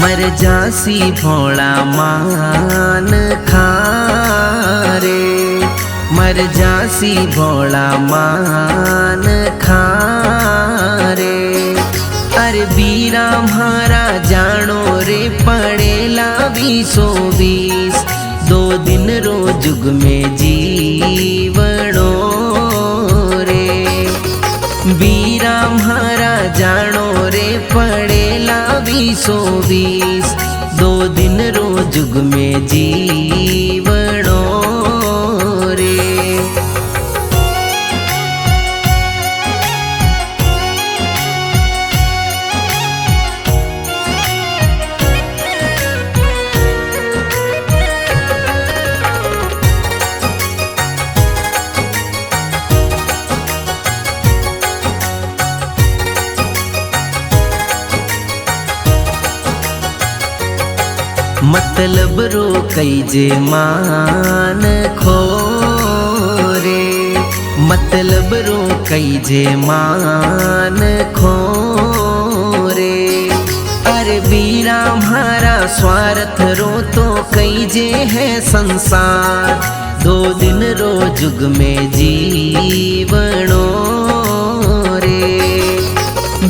मर जासी भोला मान खारे, मर जासी भोला मान खारे। अरे बीरा म्हारा जानो रे पड़ेला 20 दो दिन रो जुग में जीवणो रे। बीरा म्हारा जानो रे पड़ेला 20 दो दिन रो जुग में जीवणो रे। मतलब रो कैजे मान खोरे, मतलब रो कैजे मान खोरे। अरे बीरा म्हारा स्वार्थ रो तो कैजे है संसार, दो दिन रो जुग में जीवणो रे।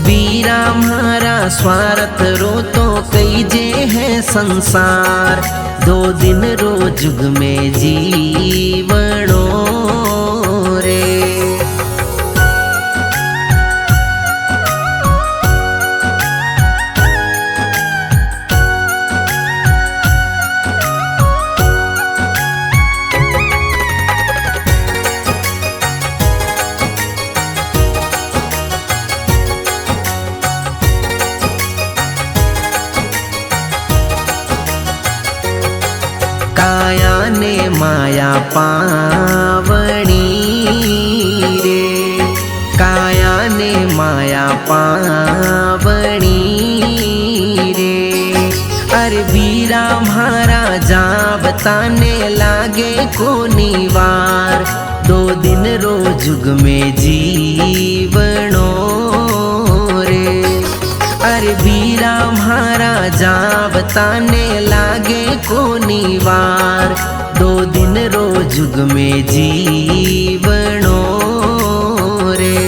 बीरा म्हारा स्वार्थ रो तो कैजे है संसार, दो दिन रो जुग में जीवणो रे। काया ने माया पावणी रे, काया ने माया पावणी रे। अरे बीरा म्हारा जाबताने लागे कोनी वार, दो दिन रो जुग में जीवणो रे। अरे बीरा म्हारा जाबताने लागे कोनी वार, दो दिन रो जुग में जीवणो रे।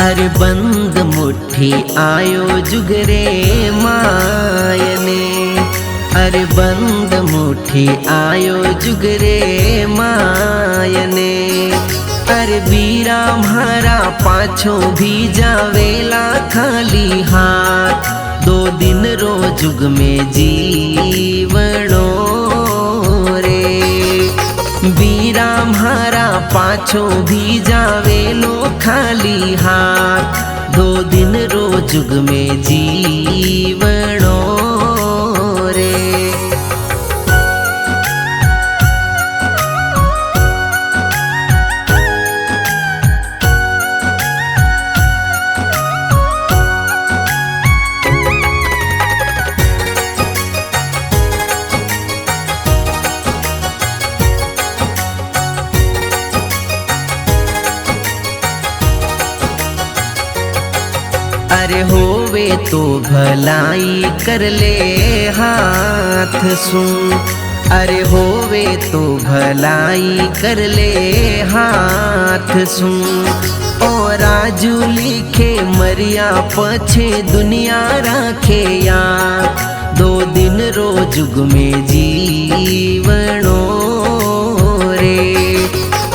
अरे बंद मुट्ठी आयो जुगरे मायने, अरे बंद मुट्ठी आयो जुगरे मायने। अरे बीरा म्हारा पाछो भी जावेला खाली हाथ, दो दिन रो जुग में जीवणो रे। बीरा म्हारा पाछो भी जावेलो खाली हाथ, दो दिन रो जुग में जीवणो रे। अरे होवे तो भलाई कर ले हाथ सुन, अरे होवे तो भलाई कर ले हाथ सुन। और राजू लिखे मरिया पछे दुनिया राखे याद, दो दिन रो जुग में जीवणो रे।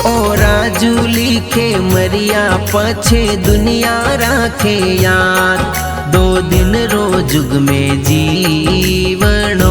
ओ राजू लिखे मरिया पछे दुनिया राखे याद, दो दिन रो जुग में जीवणो